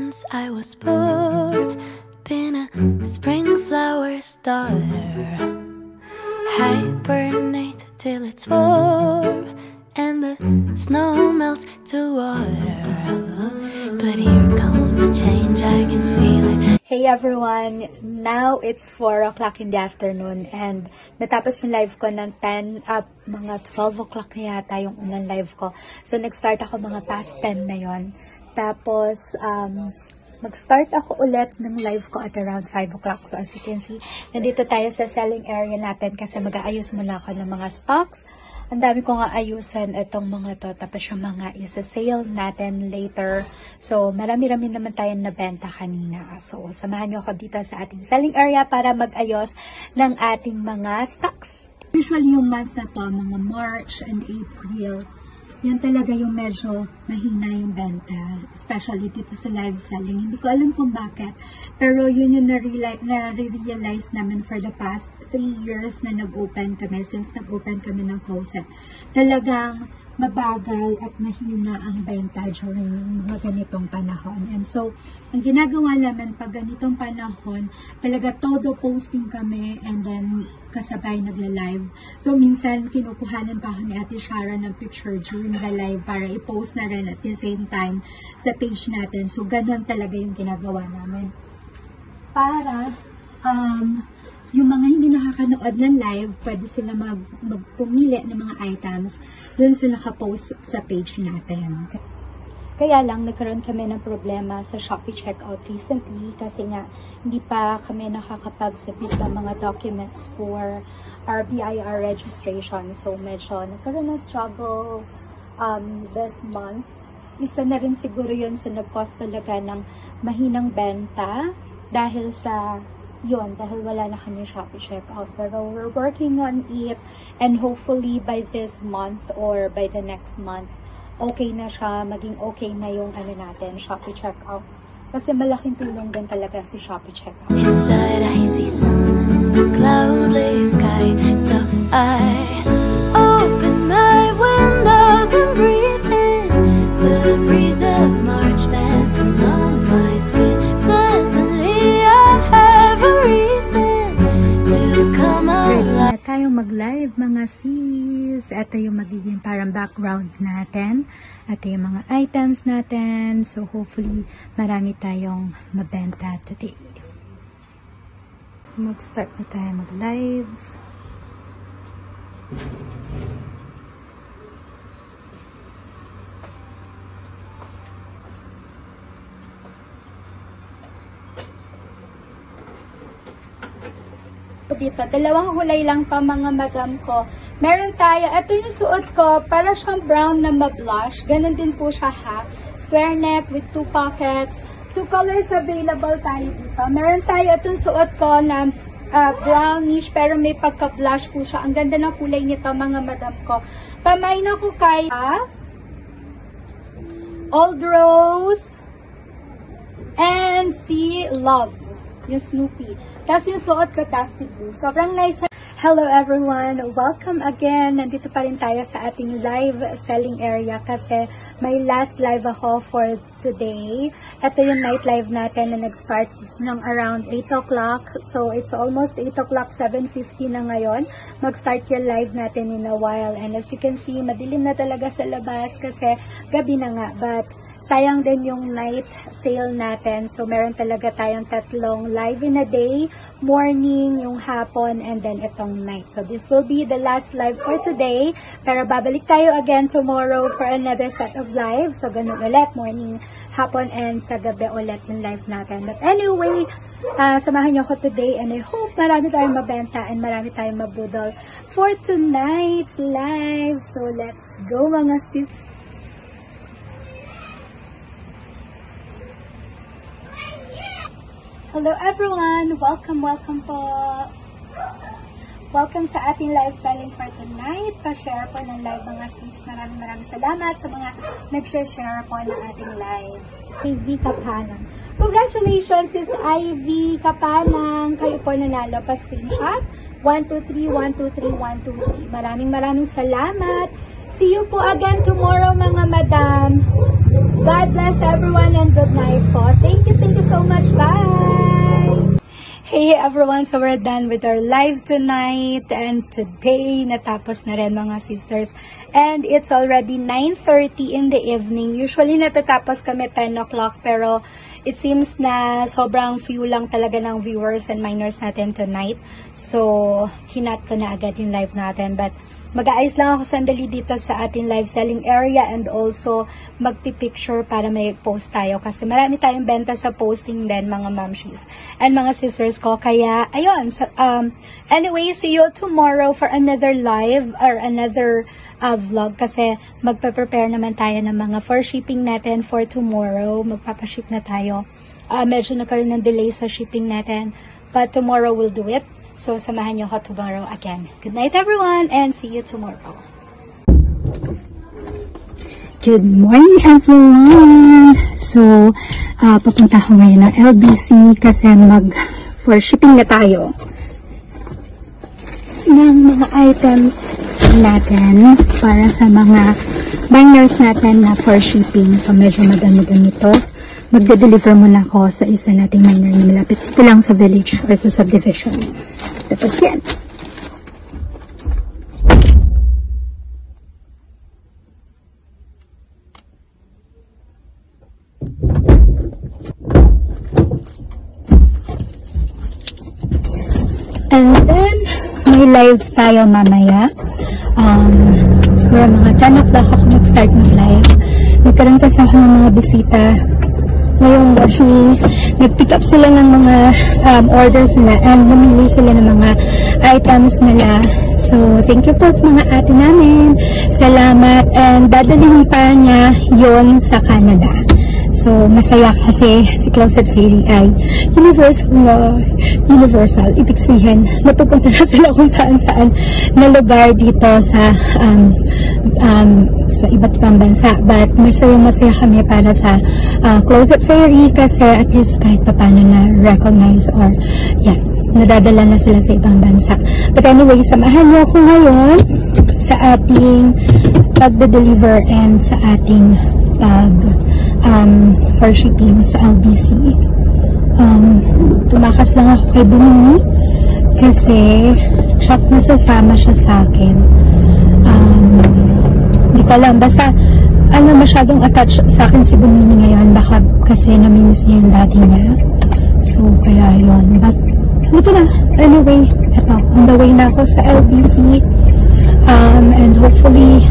since I was born. Been a spring flower's daughter. Hibernate till it's warm and the snow melts to water. But here comes a change, I can feel it. Hey everyone! Now it's 4 o'clock in the afternoon and natapos yung live ko ng 10 up, mga 12 o'clock na yata yung unang live ko. So nag-start ako mga past 10 na yon. Tapos mag-start ako ulit ng live ko at around 5 o'clock. So as you can see, nandito tayo sa selling area natin kasi mag-aayos muna ako ng mga stocks. Ang dami ko nga ayusan itong mga to. Tapos yung mga isa-sale natin later. So, marami-rami naman tayong nabenta kanina. So, samahan nyo ako dito sa ating selling area para mag-ayos ng ating mga stocks. Usually yung month na to, mga March and April, yan talaga yung medyo mahina yung benta. Especially dito sa live selling. Hindi ko alam kung bakit. Pero yun yung na-realize namin for the past 3 years na nag-open kami. Since nag-open kami ng closet. Talagang mabagal at mahina ang benta during mga ganitong panahon. And so, ang ginagawa namin pag ganitong panahon, talaga todo posting kami and then kasabay nagla-live. So, minsan kinukuhanan pa ako ni Ate Shara ng picture during the live para i-post na rin at the same time sa page natin. So, ganun talaga yung ginagawa namin. Para, yung mga hindi nakakanood ng live, pwede sila magpumili ng mga items dun sa nakapost sa page natin. Kaya lang, nagkaroon kami ng problema sa Shopee checkout recently kasi nga, hindi pa kami nakakapag-submit ng mga documents for our BIR registration. So, medyo nagkaroon ng struggle this month. Isa na rin siguro yun sa nag-cause talaga ng mahinang benta dahil wala na kami Shopee checkout. Pero we're working on it and hopefully by this month or by the next month, okay na siya, maging okay na yung natin, Shopee checkout. Kasi malaking tulong din talaga si Shopee checkout. Inside I see sun in a cloudless sky. So I open my windows and breathe in the breeze of March dancing on my skin. Suddenly I have a reason to come alive. Ready na tayong mag-live mga sis. Ito yung magiging parang background natin. Ito yung mga items natin. So hopefully marami tayong mabenta today. Mag-start na tayo mag-live. Dito, dalawang kulay lang pa mga madam ko. Meron tayo, ito yung suot ko, para siyang brown na ma-blush. Ganon din po siya ha. Square neck with 2 pockets. 2 colors available tayo dito. Meron tayo itong suot ko na brownish pero may pagka-blush po siya. Ang ganda ng kulay nito mga madam ko. Pamain ako kay Old Rose and si Love. Yung Snoopy. Tapos yung suot ko, Dusty Blue. Sobrang nice. Hello everyone! Welcome again! Nandito pa rin tayo sa ating live selling area kasi may last live ako for today. Ito yung night live natin na nag-start ng around 8 o'clock. So it's almost 8 o'clock, 7:50 na ngayon. Mag-start yung live natin in a while. And as you can see, madilim na talaga sa labas kasi gabi na nga. But sayang din yung night sale natin. So, meron talaga tayong 3 live in a day. Morning, yung hapon, and then itong night. So, this will be the last live for today. Pero babalik tayo again tomorrow for another set of live. So, ganun ulit. Morning, hapon, and sa gabi ulit yung live natin. But anyway, samahan nyo ako today. And I hope marami tayong mabenta and marami tayong mabudol for tonight's live. So, let's go mga sis. Hello everyone! Welcome po! Welcome sa ating live selling for tonight. Pa-share po ng live mga sis. Maraming salamat sa mga nag-share po ng ating live. Ivy Kapanang. Congratulations sis Ivy Kapanang! Kayo po nanalo pa screenshot. 123, 123, 123. Maraming salamat. See you po again tomorrow, mga madam. God bless everyone and good night po. Thank you so much. Bye! Hey everyone, so we're done with our live tonight and today natapos na rin mga sisters and it's already 9:30 in the evening. Usually natatapos kami 10 o'clock pero it seems na sobrang few lang talaga ng viewers and minors natin tonight. So, hinat ko na agad yung live natin but mag-aayos lang ako sandali dito sa ating live selling area and also magpipicture para may post tayo kasi marami tayong benta sa posting din mga mamshis and mga sisters ko. Kaya, ayun. So, anyway, see you tomorrow for another live or another vlog kasi magpa-prepare naman tayo ng mga for shipping natin for tomorrow. Magpapaship na tayo. Medyo nagkaroon ng delay sa shipping natin but tomorrow we'll do it. So, samahan niyo ako tomorrow again. Good night, everyone, and see you tomorrow. Good morning, everyone! So, papunta ako ngayon ng LBC kasi for shipping na tayo ng mga items natin para sa mga binders natin na for shipping. So, medyo madami-dami ito. Magde-deliver muna ako sa isa nating minor na malapit ito lang sa village or sa subdivision. Tapos yan. And then, may live tayo mamaya. Siguro mga 10 o'clock ako mag-start mag-live. Nagkaroon kasi ako ng mga bisita ngayong gabi. Nag-pick up sila ng mga orders nila and namili sila ng mga items nila. So, thank you po sa mga ate namin. Salamat. And dadalhin pa niya yon sa Canada. So, masaya kasi si Closet Fairy ay universal. Ibig sabihin, napupunta na sila kung saan-saan na lugar dito sa iba't ibang bansa. But, masaya kami para sa Closet Fairy kasi at least kahit pa paano na-recognize or, yan, nadadala na sila sa ibang bansa. But anyway, samahan niyo ako ngayon sa ating pagde-deliver and sa ating for shipping sa LBC. Tumakas lang ako kay Bonini kasi chat na sasama siya sa akin. Hindi ko alam, basta masyadong attached sa akin si Bonini ngayon, baka kasi namimiss niya yung daddy niya. So, kaya yun. But, dito na. Anyway, eto, on the way na ako sa LBC and hopefully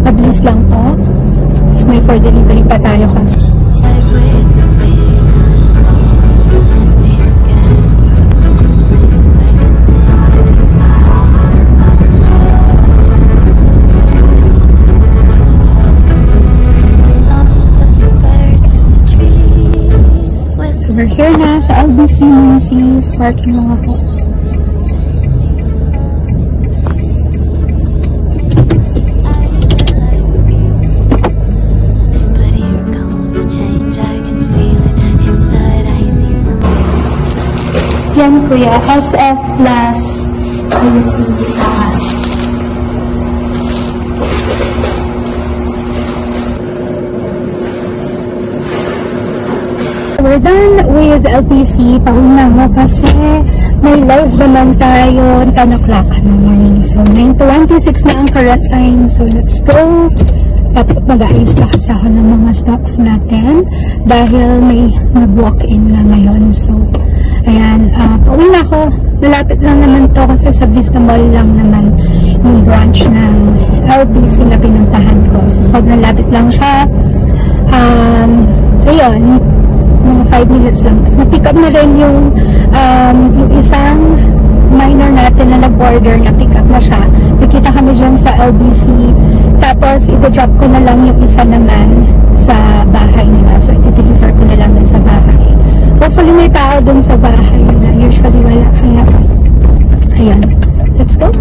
mabilis lang po. Tapos may for delivery pa tayo kasi. So we're here na sa LBC Macy's parking lang ako. Yan kuya, SF plus we're done with LPC. Pauna mo kasi may live naman tayo 10 o'clock na morning. So 9:26 na ang current time. So let's go. Mag-aayos pa kasi ako ng mga stocks natin dahil may nag-walk-in na ngayon. So ayan, pauwi na ako. Malapit lang naman to kasi sa Vista Mall lang naman yung branch ng LBC na pinuntahan ko. So, sobrang lapit lang siya. So, yun. Mga 5 minutes lang. Tapos, na-pick up na rin yung isang minor natin na nag-order. Na-pick up na siya. Nakita kami dyan sa LBC. Tapos, ito-drop ko na lang yung isa naman sa bahay nila. So, iti-deliver ko na lang din sa bahay. Hopefully may tao dun sa bahay nila. Usually wala. Kaya, ayan. Let's go.